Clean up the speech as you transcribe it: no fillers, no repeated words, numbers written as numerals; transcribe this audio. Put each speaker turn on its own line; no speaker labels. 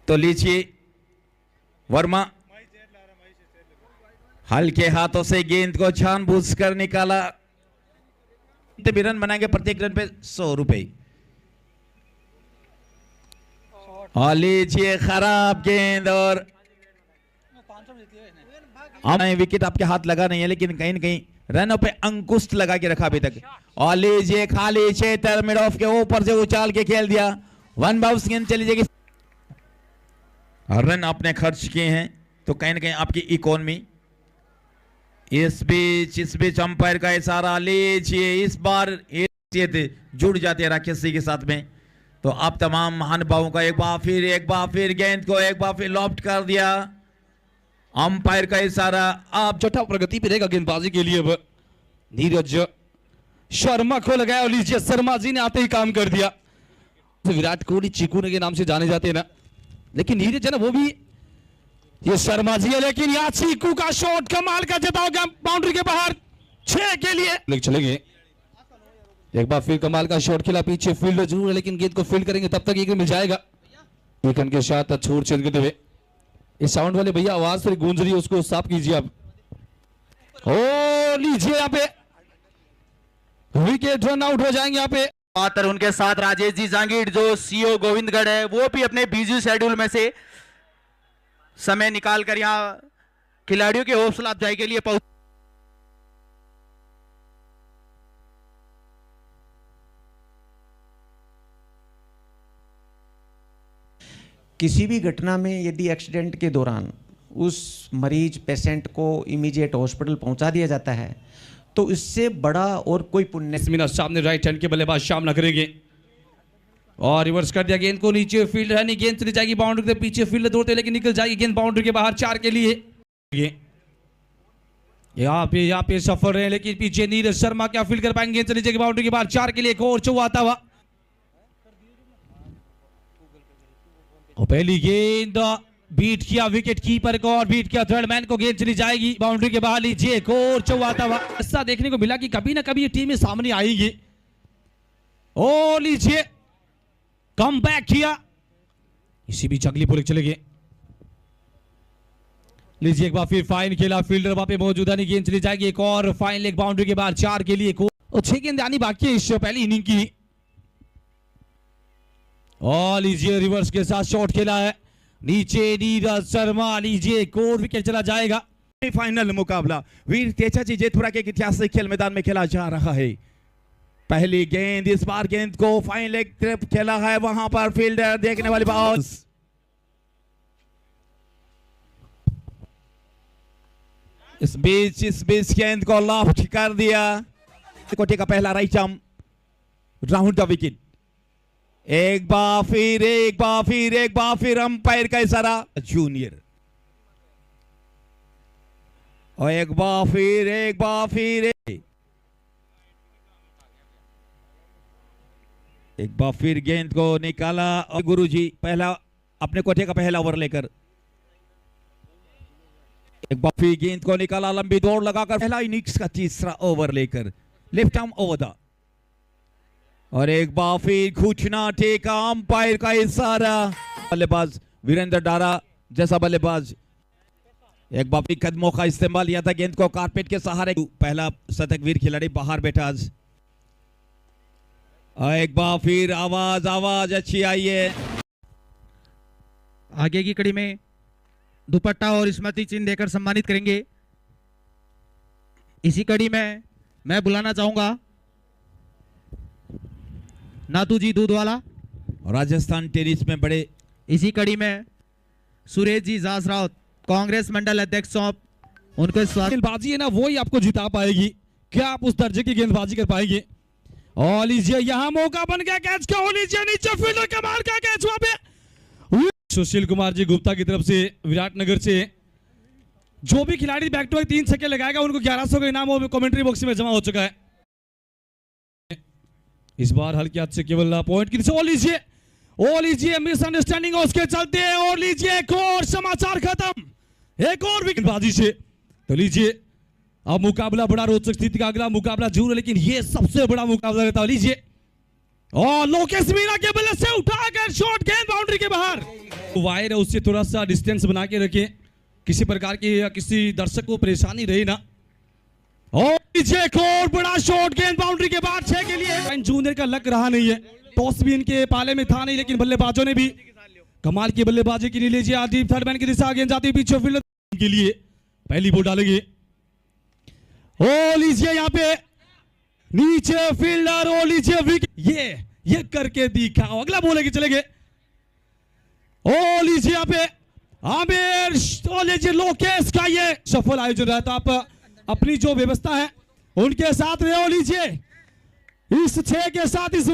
तो लीजिए वर्मा हल्के हाथों से गेंद को जानबूझकर निकाला। भी रन बनाएंगे, प्रत्येक रन पे 100 रुपए। और लीजिए खराब गेंद और विकेट आपके हाथ लगा नहीं है, लेकिन कहीं न कहीं रनों पे अंकुश लगा के रखा अभी तक। और लीजिए खाली क्षेत्र मिड ऑफ के ऊपर से उछाल के खेल दिया। 1 बाउंस गेंद चली जाएगी। रन आपने खर्च किए हैं तो कहीं ना कहीं आपकी इकोनॉमी इस बीच अंपायर का इशारा। लीजिए इस बार जुड़ जाते हैं राकेश सिंह के साथ में। तो आप तमाम महानुभावों का एक बार फिर गेंद को एक बार फिर लॉफ्ट कर दिया। अंपायर का इशारा।
आप चौथा प्रगति पे रहेगा गेंदबाजी के लिए। अब नीरज शर्मा को लगाया और लीजिए शर्मा जी ने आते ही काम कर दिया। विराट कोहली चीकू के नाम से जाने जाते हैं ना, लेकिन नीरज है ना वो भी ये शर्मा जी है। लेकिन यहाँ चीकू का शॉट कमाल का जताओ गया बाउंड्री के बाहर 6 के लिए चलेंगे। एक बार फिर कमाल का शॉट खेला, पीछे फील्डर जरूर है लेकिन गेंद को फील्ड करेंगे तब तक एक मिल जाएगा। एक रन के साथ छोड़ चल गए। इस साउंड वाले भैया आवाज थोड़ी गूंज रही है, उसको साफ कीजिए आप। ओ लीजिए यहाँ पे विकेट, रन आउट हो जाएंगे यहाँ पे।
मात्र उनके साथ राजेश जी जांगीर जो सीओ गोविंदगढ़ है, वो भी अपने बिजी शेड्यूल में से समय निकालकर यहाँ खिलाड़ियों की हौसला अफजाई के लिए पहुंच।
किसी भी घटना में यदि एक्सीडेंट के दौरान उस मरीज पेशेंट को इमीडिएट हॉस्पिटल पहुंचा दिया जाता है तो इससे बड़ा और कोई पुण्य।
सामने राइट हैंड के बल्लेबाज सामना करेंगे और रिवर्स कर दिया गेंद को। नीचे फील्ड है नहीं, गेंद चली जाएगी बाउंड्री के पीछे। फील्ड दौड़ते लेकिन निकल जाएगी गेंद बाउंड्री के बाहर 4 के लिए। यहाँ पे सफल रहे लेकिन पीछे नीरज शर्मा क्या फील्ड कर पाएंगे। गेंद चली जाएगी बाउंड्री के बाहर 4 के लिए। एक और चौवाता हुआ और पहली गेंद बीट किया विकेट कीपर को और बीट किया थर्ड मैन को। गेंद चली जाएगी बाउंड्री के बाहर। लीजिए एक और चौवाता हुआ। ऐसा देखने को मिला कि कभी ना कभी ये टीमें सामने आएंगी। ओ लीजिए कम बैक किया, इसी बीच अगली बॉलिंग चले गए। लीजिए एक बार फिर फाइन खेला, फील्डर वहां पे मौजूद है नहीं। गेंद चली जाएगी एक और फाइन लेग बाउंड्री के बाहर 4 के लिए। 6 गेंद आनी बाकी है इस पहली इनिंग की। और लीजिए रिवर्स के साथ शॉट खेला है नीचे नीरज शर्मा। लीजिए एक और विकेट चला जाएगा।
फाइनल मुकाबला वीर तेजा जी जेतपुरा के ऐतिहासिक खेल मैदान में खेला जा रहा है। पहली गेंद, इस बार गेंद को फाइन लेग तरफ खेला है, वहां पर फील्डर देखने वाली बात। इस बीच गेंद को लॉफ्ट कर दिया। कोटे का पहला right arm round the wicket. एक बार फिर अंपायर का इशारा जूनियर। और एक बार फिर गेंद को निकाला और गुरुजी पहला अपने कोठे का पहला ओवर लेकर एक बार फिर गेंद को निकाला, लंबी दौड़ लगाकर पहला इनिंग्स का तीसरा ओवर लेकर लेफ्ट आर्म ओवर द। और एक बार फिर घुटना टेका, अंपायर का इशारा। बल्लेबाज वीरेंद्र डारा जैसा बल्लेबाज एक बार फिर कदमों का इस्तेमाल किया था, गेंद को कारपेट के सहारे। पहला शतकवीर खिलाड़ी बाहर बैठा आज। और एक बार फिर आवाज अच्छी आई है।
आगे की कड़ी में दुपट्टा और स्मृति चिन्ह देकर सम्मानित करेंगे। इसी कड़ी में मैं बुलाना चाहूंगा नातू जी दूधवाला,
राजस्थान टेनिस में बड़े।
इसी कड़ी में सुरेश जी जास राउत, कांग्रेस मंडल अध्यक्ष ऑफ, उनको
गेंदबाजी है ना वो ही आपको जिता पाएगी। क्या आप उस दर्जे की गेंदबाजी कर पाएंगे? और लीजिए यहाँ मौका बन गया कैच का। लीजिए नीचे फील्डर कमाल का कैच वहां पे। सुशील कुमार जी गुप्ता की तरफ से विराटनगर से जो भी खिलाड़ी बैक टू बैक 3 छक्के लगाएगा उनको 1100 का इनाम कमेंट्री बॉक्स में जमा हो चुका है। इस बार हल्के हाथ से केवल पॉइंट की। ओ लीजिए मिसअंडरस्टैंडिंग उसके चलते हैं। और लीजिए एक और समाचार खत्म, एक और विकेटबाजी से। तो लीजिए अब मुकाबला बड़ा रोचक स्थिति का अगला मुकाबला जरूर है, लेकिन ये सबसे बड़ा मुकाबला रहता है। लीजिए और लोकेश मीना के बल्ले से उठाकर शॉट, गेंद बाउंड्री के बाहर। वायर है उससे थोड़ा सा डिस्टेंस बना के रखें, किसी प्रकार की या किसी दर्शक को परेशानी रही ना। और पीछे एक और बड़ा शॉट, गेंद बाउंड्री के बाहर 6 के लिए। जूनियर का लक रहा नहीं है, टॉस भी इनके पाले में था नहीं, लेकिन बल्लेबाजों ने भी कमाल की बल्लेबाजी की। लीजिए आदि थर्ड मैन की दिशा, गेंद जाती है पीछे फील्डर के लिए, पहली बॉल डालेंगे। ओ लीजिए यहाँ पे नीचे फील्डर, ओ लीजिए विकेट, ये करके दिखा। अगला बॉल है कि चले गए। ओ लीजिए यहाँ पे आमिर, ओ लीजिए लोकेश का ये सफल आयोजन रहता। आप अपनी जो व्यवस्था है उनके साथ रहे। ओ लीजिए इस 6 के साथ इस